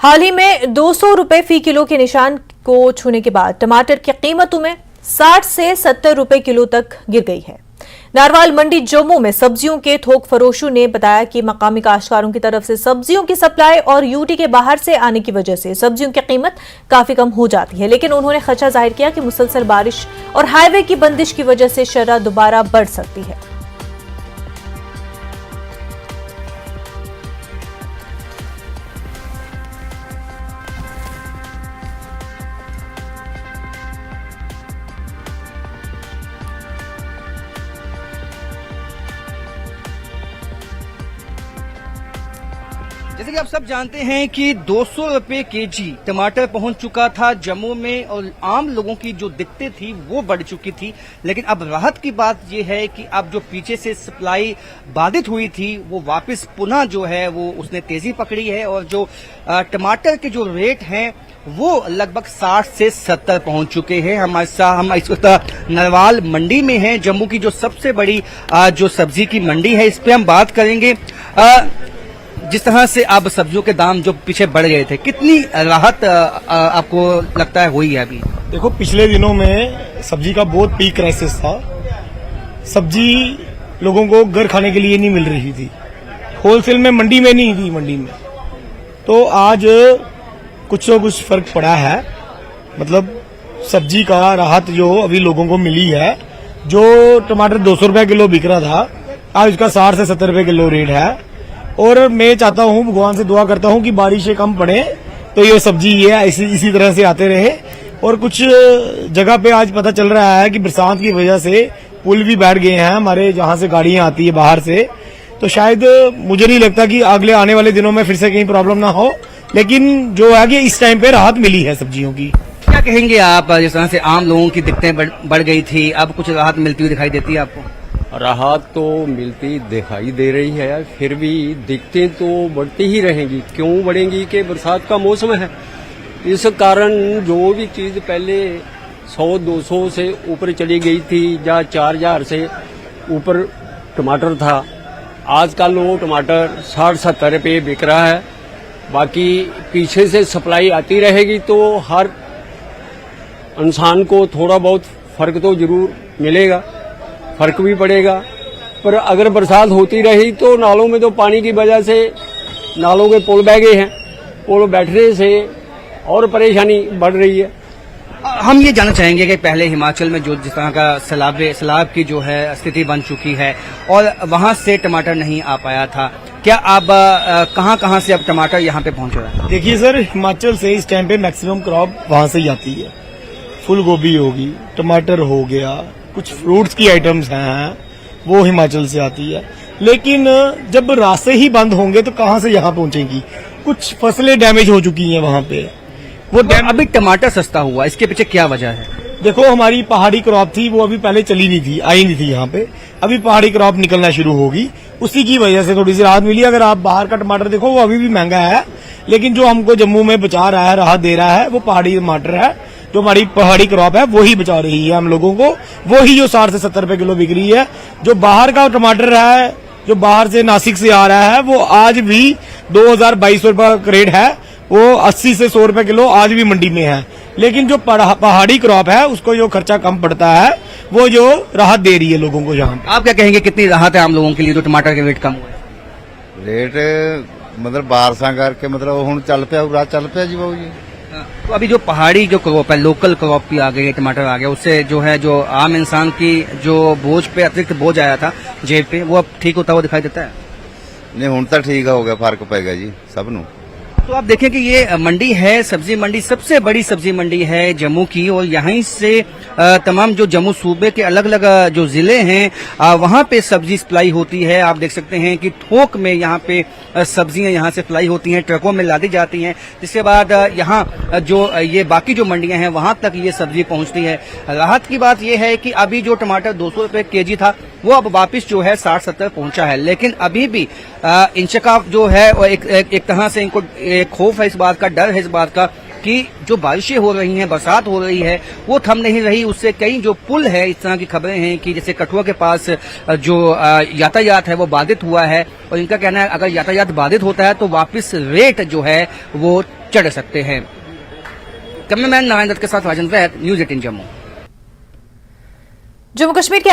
हाल ही में 200 रुपए फी किलो के निशान को छूने के बाद टमाटर की कीमतों में 60 से 70 रुपए किलो तक गिर गई है। नारवाल मंडी जम्मू में सब्जियों के थोक फरोशों ने बताया कि मकामी काश्तकारों की तरफ से सब्जियों की सप्लाई और यूटी के बाहर से आने की वजह से सब्जियों की कीमत काफी कम हो जाती है, लेकिन उन्होंने खदशा जाहिर किया कि मुसलसल बारिश और हाईवे की बंदिश की वजह से शरह दोबारा बढ़ सकती है। जैसे कि आप सब जानते हैं कि 200 रुपए केजी टमाटर पहुंच चुका था जम्मू में और आम लोगों की जो दिक्कतें थी वो बढ़ चुकी थी। लेकिन अब राहत की बात ये है कि अब जो पीछे से सप्लाई बाधित हुई थी वो वापस पुनः जो है वो उसने तेजी पकड़ी है और जो टमाटर के जो रेट हैं वो लगभग 60 से 70 पहुंच चुके हैं। हम इस वक्त नरवाल मंडी में हैं, जम्मू की जो सबसे बड़ी जो सब्जी की मंडी है, इस पे हम बात करेंगे। जिस तरह से अब सब्जियों के दाम जो पीछे बढ़ गए थे, कितनी राहत आपको लगता है हुई है अभी? देखो, पिछले दिनों में सब्जी का बहुत पीक क्राइसिस था। सब्जी लोगों को घर खाने के लिए नहीं मिल रही थी, होलसेल में मंडी में नहीं थी। मंडी में तो आज कुछ तो कुछ फर्क पड़ा है, मतलब सब्जी का राहत जो अभी लोगों को मिली है। जो टमाटर 200 रुपए किलो बिक रहा था, आज उसका 60 से 70 रुपए किलो रेट है। और मैं चाहता हूं, भगवान से दुआ करता हूं कि बारिशें कम पड़े तो ये सब्जी ये इसी तरह से आते रहे। और कुछ जगह पे आज पता चल रहा है कि बरसात की वजह से पुल भी बैठ गए हैं हमारे, जहां से गाड़ियां आती है बाहर से। तो शायद मुझे नहीं लगता कि अगले आने वाले दिनों में फिर से कहीं प्रॉब्लम ना हो, लेकिन जो है कि इस टाइम पे राहत मिली है सब्जियों की। क्या कहेंगे आप, जिस तरह से आम लोगों की दिक्कतें बढ़ गई थी, अब कुछ राहत मिलती हुई दिखाई देती है आपको? राहत तो मिलती दिखाई दे रही है, फिर भी दिक्कतें तो बढ़ती ही रहेंगी। क्यों बढ़ेंगी कि बरसात का मौसम है, इस कारण जो भी चीज पहले 100-200 से ऊपर चली गई थी या 4000 से ऊपर टमाटर था, आजकल वो टमाटर 60-70 रुपये बिक रहा है। बाकी पीछे से सप्लाई आती रहेगी तो हर इंसान को थोड़ा बहुत फर्क तो जरूर मिलेगा, फर्क भी पड़ेगा। पर अगर बरसात होती रही तो नालों में तो पानी की वजह से नालों के पुल बह गए हैं, पुल बैठने से और परेशानी बढ़ रही है। हम ये जानना चाहेंगे कि पहले हिमाचल में जो जिस तरह का सैलाब की जो है स्थिति बन चुकी है और वहां से टमाटर नहीं आ पाया था, क्या अब कहां से अब टमाटर यहां पे पहुंच रहा है? देखिए सर, हिमाचल से इस टाइम पे मैक्सिमम क्रॉप वहां से ही आती है। फूल गोभी होगी, टमाटर हो गया, कुछ फ्रूट्स की आइटम्स हैं वो हिमाचल से आती है। लेकिन जब रास्ते ही बंद होंगे तो कहां से यहाँ पहुंचेंगी? कुछ फसलें डैमेज हो चुकी हैं वहां पे। वो अभी टमाटर सस्ता हुआ, इसके पीछे क्या वजह है? देखो, हमारी पहाड़ी क्रॉप थी वो अभी पहले चली नहीं थी, आई नहीं थी यहाँ पे। अभी पहाड़ी क्रॉप निकलना शुरू होगी, उसी की वजह से थोड़ी सी राहत मिली। अगर आप बाहर का टमाटर देखो वो अभी भी महंगा है, लेकिन जो हमको जम्मू में बचा रहा है, राहत दे रहा है, वो पहाड़ी टमाटर है। जो हमारी पहाड़ी क्रॉप है वो ही बचा रही है हम लोगों को, वो ही जो 60 से 70 रुपए किलो बिक रही है। जो बाहर का टमाटर है, जो बाहर से नासिक से आ रहा है, वो आज भी 2200 रुपए रेट है, वो 80 से 100 रुपए किलो आज भी मंडी में है। लेकिन जो पहाड़ी क्रॉप है उसको जो खर्चा कम पड़ता है, वो जो राहत दे रही है लोगों को। यहाँ आप क्या कहेंगे, कितनी राहत है आम लोगों के लिए जो टमाटर के रेट कम हुए? रेट मतलब बारिशां करके मतलब हुण चल पिया, राह चल पिया जी बाबू जी। तो अभी जो पहाड़ी जो क्रॉप है, लोकल क्रॉप भी आ गई है, टमाटर आ गया, उससे जो है जो आम इंसान की जो बोझ पे अतिरिक्त बोझ आया था जेब पे, वो अब ठीक होता हुआ दिखाई देता है? नहीं, हुण तो ठीक हो गया, फर्क पेगा जी सब नूं। तो आप देखें कि ये मंडी है, सब्जी मंडी, सबसे बड़ी सब्जी मंडी है जम्मू की, और यहीं से तमाम जो जम्मू सूबे के अलग अलग जो जिले हैं वहां पे सब्जी सप्लाई होती है। आप देख सकते हैं कि थोक में यहाँ पे सब्जियां यहाँ से सप्लाई होती हैं, ट्रकों में लादी जाती हैं, जिसके बाद यहाँ जो ये बाकी जो मंडियां हैं वहां तक ये सब्जी पहुंचती है। राहत की बात यह है कि अभी जो टमाटर 200 रुपए केजी था वो अब वापिस जो है 60-70 पहुंचा है, लेकिन अभी भी इंशकाफ जो है एक तरह से इनको खौफ है इस बात का, डर है इस बात का कि जो बारिशें हो रही हैं, बरसात हो रही है, वो थम नहीं रही। उससे कई जो पुल है, इस तरह की खबरें हैं कि जैसे कठुआ के पास जो यातायात है वो बाधित हुआ है, और इनका कहना है अगर यातायात बाधित होता है तो वापस रेट जो है वो चढ़ सकते हैं। कैमरामैन नारायण दत्त के साथ राजेंद्र वैद, न्यूज 18 जम्मू। जम्मू कश्मीर के